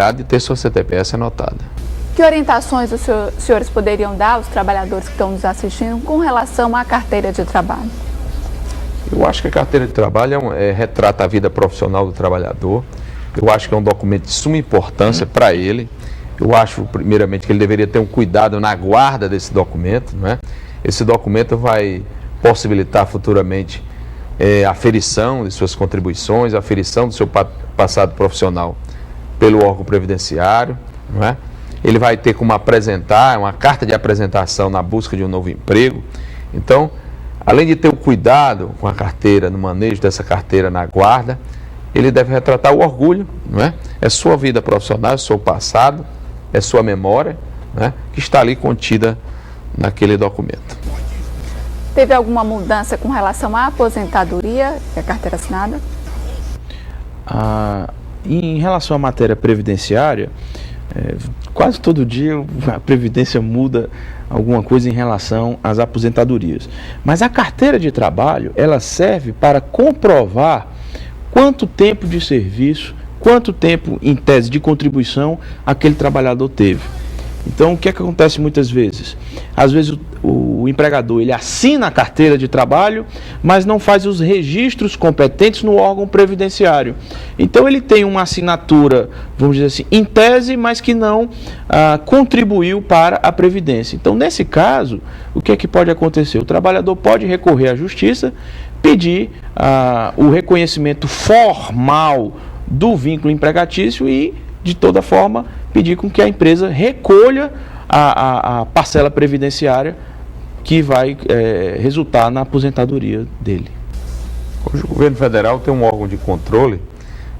de ter sua CTPS anotada. Que orientações os senhores poderiam dar aos trabalhadores que estão nos assistindo com relação à carteira de trabalho? Eu acho que a carteira de trabalho retrata a vida profissional do trabalhador. Eu acho que é um documento de suma importância para ele. Eu acho, primeiramente, que ele deveria ter um cuidado na guarda desse documento, não é? Esse documento vai possibilitar futuramente a aferição de suas contribuições, a aferição do seu passado profissional pelo órgão previdenciário, não é? Ele vai ter como apresentar, uma carta de apresentação na busca de um novo emprego. Então, além de ter o cuidado com a carteira, no manejo dessa carteira na guarda, ele deve retratar o orgulho, não é? É sua vida profissional, é seu passado, é sua memória, né, que está ali contida naquele documento. Teve alguma mudança com relação à aposentadoria e à carteira assinada? Em relação à matéria previdenciária, quase todo dia a Previdência muda alguma coisa em relação às aposentadorias. Mas a carteira de trabalho, ela serve para comprovar quanto tempo de serviço, quanto tempo, em tese, de contribuição aquele trabalhador teve. Então, o que é que acontece muitas vezes? Às vezes o empregador ele assina a carteira de trabalho, mas não faz os registros competentes no órgão previdenciário. Então, ele tem uma assinatura, vamos dizer assim, em tese, mas que não contribuiu para a Previdência. Então, nesse caso, o que é que pode acontecer? O trabalhador pode recorrer à Justiça, pedir o reconhecimento formal do vínculo empregatício e, de toda forma, pedir com que a empresa recolha a parcela previdenciária que vai resultar na aposentadoria dele. Hoje o governo federal tem um órgão de controle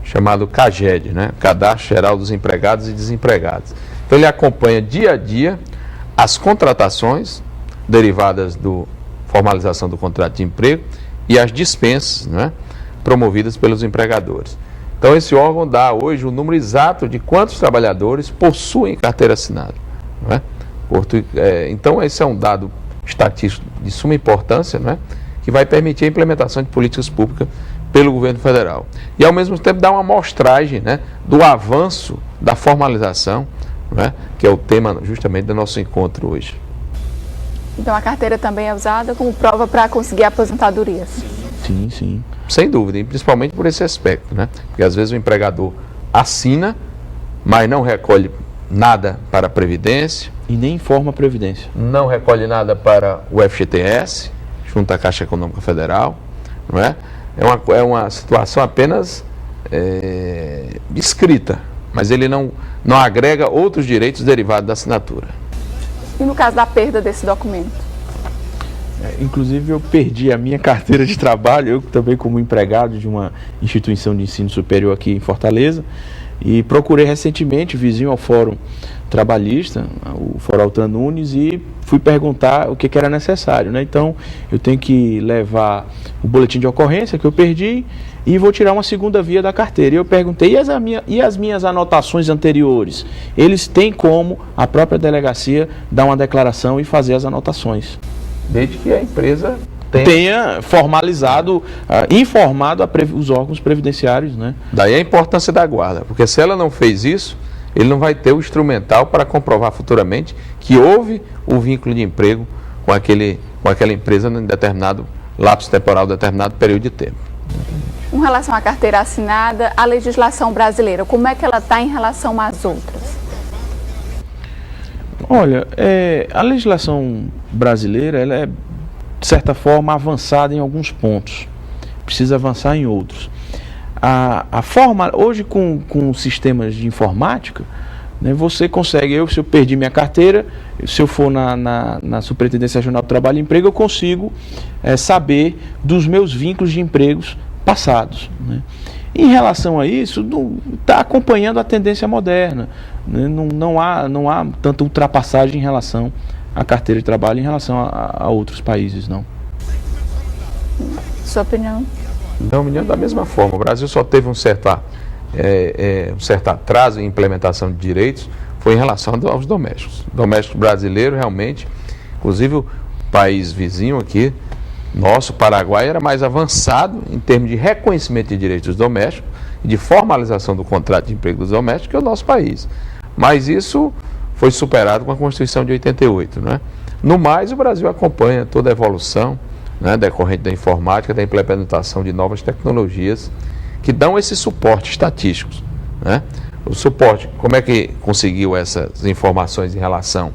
chamado CAGED, né? Cadastro Geral dos Empregados e Desempregados. Então ele acompanha dia a dia as contratações derivadas da formalização do contrato de emprego e as dispensas, né, promovidas pelos empregadores. Então esse órgão dá hoje o número exato de quantos trabalhadores possuem carteira assinada, não é? Então esse é um dado estatístico de suma importância, não é? Que vai permitir a implementação de políticas públicas pelo governo federal. E ao mesmo tempo dá uma amostragem, né, do avanço da formalização, não é? Que é o tema justamente do nosso encontro hoje. Então a carteira também é usada como prova para conseguir aposentadorias? Sim, sim. Sem dúvida, e principalmente por esse aspecto, né? Porque às vezes o empregador assina, mas não recolhe nada para a Previdência. E nem informa a Previdência. Não recolhe nada para o FGTS, junto à Caixa Econômica Federal, não é? É uma situação apenas escrita, mas ele não agrega outros direitos derivados da assinatura. E no caso da perda desse documento? Inclusive eu perdi a minha carteira de trabalho, eu também como empregado de uma instituição de ensino superior aqui em Fortaleza, e procurei recentemente, vizinho ao Fórum Trabalhista, o Fórum Altran Nunes, e fui perguntar o que era necessário, né? Então eu tenho que levar o boletim de ocorrência que eu perdi e vou tirar uma segunda via da carteira. E eu perguntei, e as minhas anotações anteriores? Eles têm como a própria delegacia dar uma declaração e fazer as anotações. Desde que a empresa tenha formalizado, informado os órgãos previdenciários, né? Daí a importância da guarda, porque se ela não fez isso, ele não vai ter o instrumental para comprovar futuramente que houve o vínculo de emprego com aquela empresa em determinado lapso temporal, determinado período de tempo. Com relação à carteira assinada, a legislação brasileira, como é que ela está em relação às outras? Olha, a legislação brasileira, ela é, de certa forma, avançada em alguns pontos. Precisa avançar em outros. Hoje, com sistemas de informática, né, você consegue, se eu perdi minha carteira, se eu for na Superintendência Regional do Trabalho e Emprego, eu consigo saber dos meus vínculos de empregos passados, né? Em relação a isso, está acompanhando a tendência moderna, né? Não há tanta ultrapassagem em relação à carteira de trabalho em relação a outros países, não. Sua opinião? Não, menino, da mesma forma. O Brasil só teve um certo atraso em implementação de direitos, foi em relação aos domésticos. O doméstico brasileiro, realmente, inclusive o país vizinho aqui, nosso, Paraguai, era mais avançado em termos de reconhecimento de direitos domésticos e de formalização do contrato de emprego dos domésticos, que é o nosso país. Mas isso foi superado com a Constituição de 88, né? No mais, o Brasil acompanha toda a evolução, né, decorrente da informática, da implementação de novas tecnologias que dão esse suporte estatístico, né? O suporte, como é que conseguiu essas informações em relação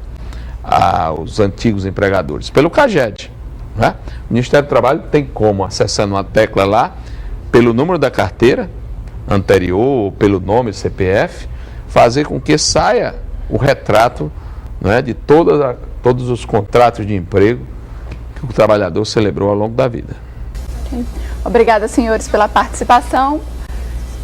aos antigos empregadores? Pelo CAGED, né? O Ministério do Trabalho tem como, acessando uma tecla lá, pelo número da carteira anterior, ou pelo nome CPF, fazer com que saia o retrato, né, de todos os contratos de emprego que o trabalhador celebrou ao longo da vida. Obrigada, senhores, pela participação.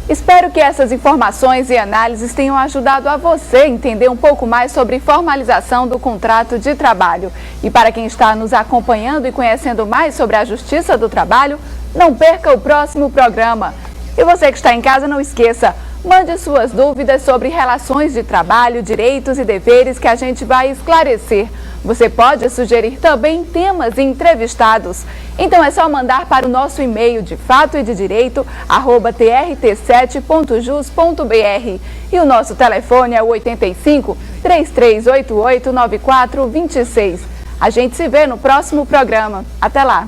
Espero que essas informações e análises tenham ajudado a você a entender um pouco mais sobre formalização do contrato de trabalho. E para quem está nos acompanhando e conhecendo mais sobre a Justiça do Trabalho, não perca o próximo programa. E você que está em casa, não esqueça, mande suas dúvidas sobre relações de trabalho, direitos e deveres que a gente vai esclarecer. Você pode sugerir também temas e entrevistados. Então é só mandar para o nosso e-mail de fato e de direito @trt7.jus.br. E o nosso telefone é o 85 3388 9426. A gente se vê no próximo programa. Até lá!